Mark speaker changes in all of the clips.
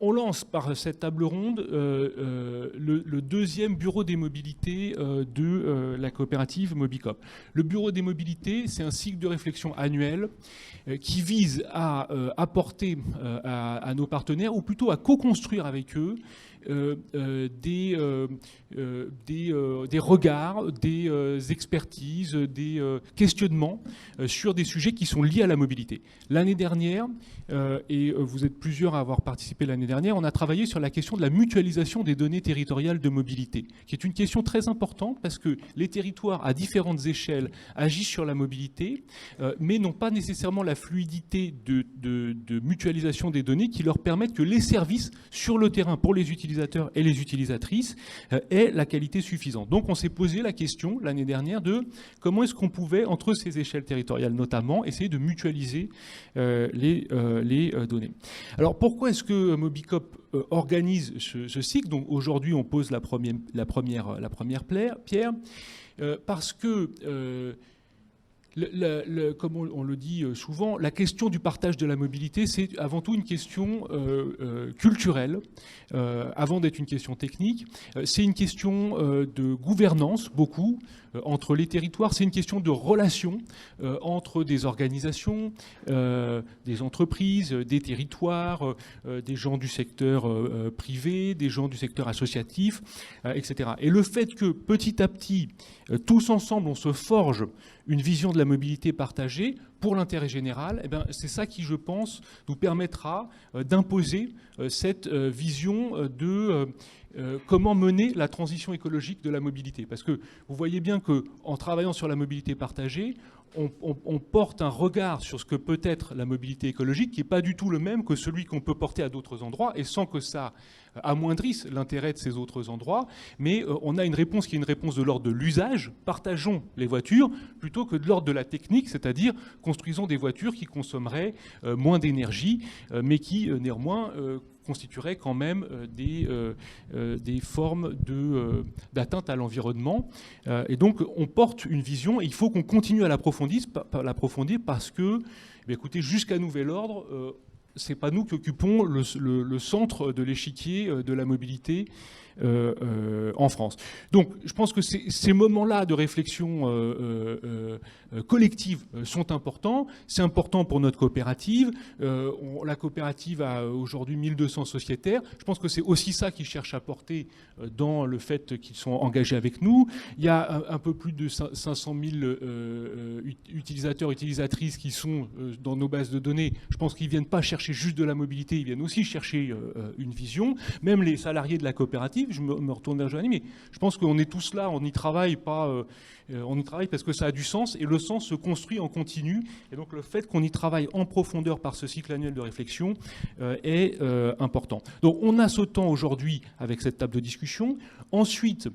Speaker 1: On lance par cette table ronde le deuxième bureau des mobilités de la coopérative Mobicop. Le bureau des mobilités, c'est un cycle de réflexion annuel qui vise à apporter à nos partenaires, ou plutôt à co-construire avec eux, des regards, des expertises, des questionnements sur des sujets qui sont liés à la mobilité. L'année dernière, et vous êtes plusieurs à avoir participé l'année dernière, on a travaillé sur la question de la mutualisation des données territoriales de mobilité, qui est une question très importante parce que les territoires à différentes échelles agissent sur la mobilité, mais n'ont pas nécessairement la fluidité de mutualisation des données qui leur permettent que les services sur le terrain pour les utilisateurs et les utilisatrices aient la qualité suffisante. Donc on s'est posé la question l'année dernière de comment est-ce qu'on pouvait, entre ces échelles territoriales notamment, essayer de mutualiser les données. Alors pourquoi est-ce que Mobicop organise ce cycle? Donc aujourd'hui on pose la première pierre, parce que comme on le dit souvent, la question du partage de la mobilité, c'est avant tout une question culturelle, avant d'être une question technique. C'est une question de gouvernance, beaucoup, entre les territoires. C'est une question de relation entre des organisations, des entreprises, des territoires, des gens du secteur privé, des gens du secteur associatif, etc. Et le fait que petit à petit, tous ensemble, on se forge une vision de la mobilité partagée pour l'intérêt général, eh bien, c'est ça qui, je pense, nous permettra d'imposer cette vision de comment mener la transition écologique de la mobilité. Parce que vous voyez bien qu'en travaillant sur la mobilité partagée, on porte un regard sur ce que peut être la mobilité écologique qui n'est pas du tout le même que celui qu'on peut porter à d'autres endroits, et sans que ça amoindrisse l'intérêt de ces autres endroits. Mais on a une réponse qui est une réponse de l'ordre de l'usage. Partageons les voitures plutôt que de l'ordre de la technique, c'est-à-dire construisons des voitures qui consommeraient moins d'énergie, mais qui néanmoins constitueraient quand même des formes d'atteinte à l'environnement. Et donc on porte une vision et il faut qu'on continue à l'approfondir parce que, écoutez, jusqu'à nouvel ordre, c'est pas nous qui occupons le centre de l'échiquier de la mobilité en France. Donc je pense que ces moments-là de réflexion collective sont importants. C'est important pour notre coopérative. La coopérative a aujourd'hui 1200 sociétaires. Je pense que c'est aussi ça qu'ils cherchent à porter dans le fait qu'ils sont engagés avec nous. Il y a un peu plus de 500 000 utilisateurs, utilisatrices qui sont dans nos bases de données. Je pense qu'ils ne viennent pas chercher juste de la mobilité, ils viennent aussi chercher une vision. Même les salariés de la coopérative, je me retourne vers Joanny, mais je pense qu'on est tous là, on y travaille pas... on y travaille parce que ça a du sens et le sens se construit en continu. Et donc le fait qu'on y travaille en profondeur par ce cycle annuel de réflexion est important. Donc on a ce temps aujourd'hui avec cette table de discussion. Ensuite,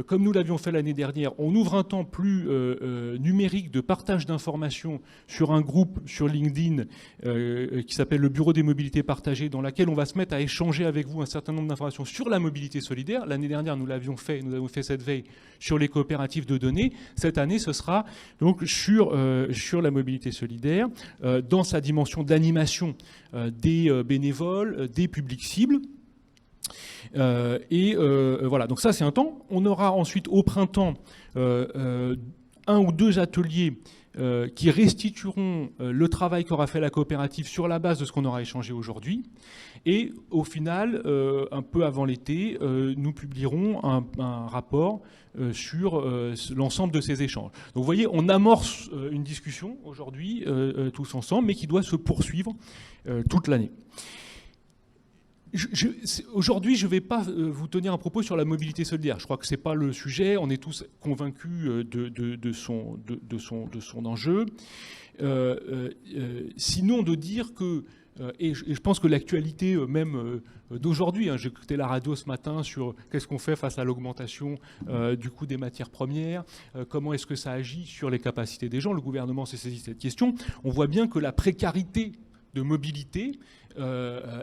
Speaker 1: comme nous l'avions fait l'année dernière, on ouvre un temps plus numérique de partage d'informations sur un groupe sur LinkedIn qui s'appelle le Bureau des mobilités partagées, dans laquelle on va se mettre à échanger avec vous un certain nombre d'informations sur la mobilité solidaire. L'année dernière, nous avons fait cette veille sur les coopératives de données. Cette année, ce sera donc sur la mobilité solidaire, dans sa dimension d'animation des bénévoles, des publics cibles. Voilà, donc ça c'est un temps. On aura ensuite au printemps un ou deux ateliers qui restitueront le travail qu'aura fait la coopérative sur la base de ce qu'on aura échangé aujourd'hui. Et au final, un peu avant l'été, nous publierons un rapport sur l'ensemble de ces échanges. Donc vous voyez, on amorce une discussion aujourd'hui, tous ensemble, mais qui doit se poursuivre toute l'année. Aujourd'hui, je ne vais pas vous tenir un propos sur la mobilité solidaire. Je crois que ce n'est pas le sujet. On est tous convaincus de son enjeu. Sinon, de dire que... Et je pense que l'actualité même d'aujourd'hui, j'ai écouté la radio ce matin sur qu'est-ce qu'on fait face à l'augmentation du coût des matières premières, comment est-ce que ça agit sur les capacités des gens. Le gouvernement s'est saisi de cette question. On voit bien que la précarité de mobilité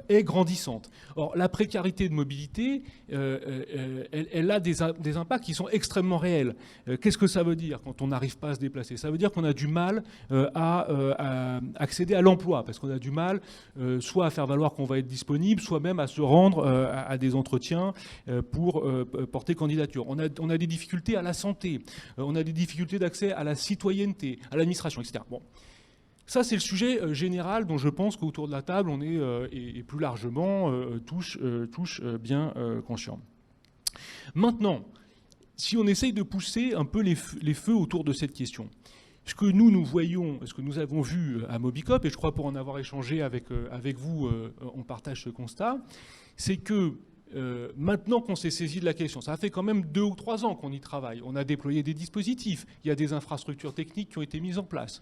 Speaker 1: est grandissante. Or, la précarité de mobilité, elle a des impacts qui sont extrêmement réels. Qu'est-ce que ça veut dire quand on n'arrive pas à se déplacer? Ça veut dire qu'on a du mal à accéder à l'emploi, parce qu'on a du mal soit à faire valoir qu'on va être disponible, soit même à se rendre à des entretiens pour porter candidature. On a des difficultés à la santé, on a des difficultés d'accès à la citoyenneté, à l'administration, etc. Bon. Ça, c'est le sujet général dont je pense qu'autour de la table, on est, et plus largement, tous bien conscients. Maintenant, si on essaye de pousser un peu les feux autour de cette question, ce que nous voyons, ce que nous avons vu à Mobicop, et je crois pour en avoir échangé avec vous, on partage ce constat, c'est que maintenant qu'on s'est saisi de la question, ça fait quand même 2 ou 3 ans qu'on y travaille, on a déployé des dispositifs, il y a des infrastructures techniques qui ont été mises en place.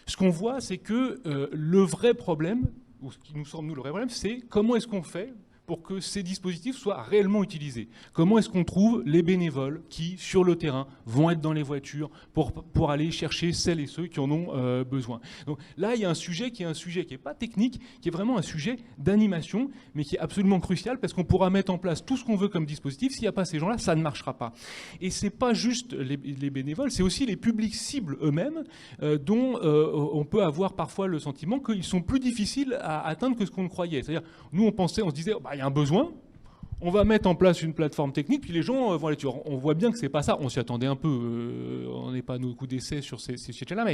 Speaker 1: Ce qu'on voit, c'est que le vrai problème, ou ce qui nous semble nous le vrai problème, c'est comment est-ce qu'on fait pour que ces dispositifs soient réellement utilisés. Comment est-ce qu'on trouve les bénévoles qui, sur le terrain, vont être dans les voitures pour aller chercher celles et ceux qui en ont besoin. Donc là, il y a un sujet qui n'est pas technique, qui est vraiment un sujet d'animation, mais qui est absolument crucial parce qu'on pourra mettre en place tout ce qu'on veut comme dispositif. S'il n'y a pas ces gens-là, ça ne marchera pas. Et ce n'est pas juste les bénévoles, c'est aussi les publics cibles eux-mêmes dont on peut avoir parfois le sentiment qu'ils sont plus difficiles à atteindre que ce qu'on croyait. C'est-à-dire, nous, on se disait, il y a un besoin, on va mettre en place une plateforme technique, puis les gens vont aller dessus. On voit bien que c'est pas ça, on s'y attendait un peu, on n'est pas à nos coups d'essai sur ces sujets-là,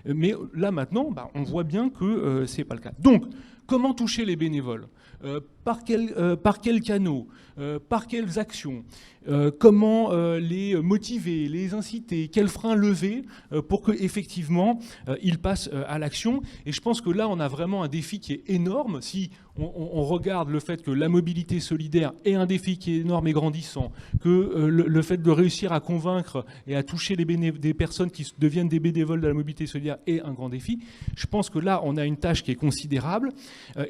Speaker 1: mais là maintenant, on voit bien que c'est pas le cas. Donc, comment toucher les bénévoles? Par quels canaux? Par quelles actions? Comment les motiver, les inciter? Quels freins lever pour qu'effectivement ils passent à l'action? Et je pense que là, on a vraiment un défi qui est énorme. Si on regarde le fait que la mobilité solidaire est un défi qui est énorme et grandissant, que le fait de réussir à convaincre et à toucher des personnes qui deviennent des bénévoles de la mobilité solidaire est un grand défi, je pense que là, on a une tâche qui est considérable.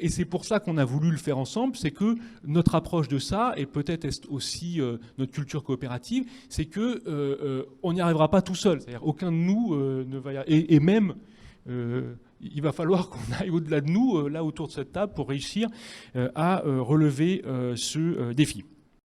Speaker 1: Et c'est pour ça qu'on a voulu le faire ensemble, c'est que notre approche de ça, et peut-être est aussi notre culture coopérative, c'est qu'on n'y arrivera pas tout seul. C'est-à-dire aucun de nous ne va y arriver. Et même, il va falloir qu'on aille au-delà de nous, là autour de cette table, pour réussir à relever ce défi.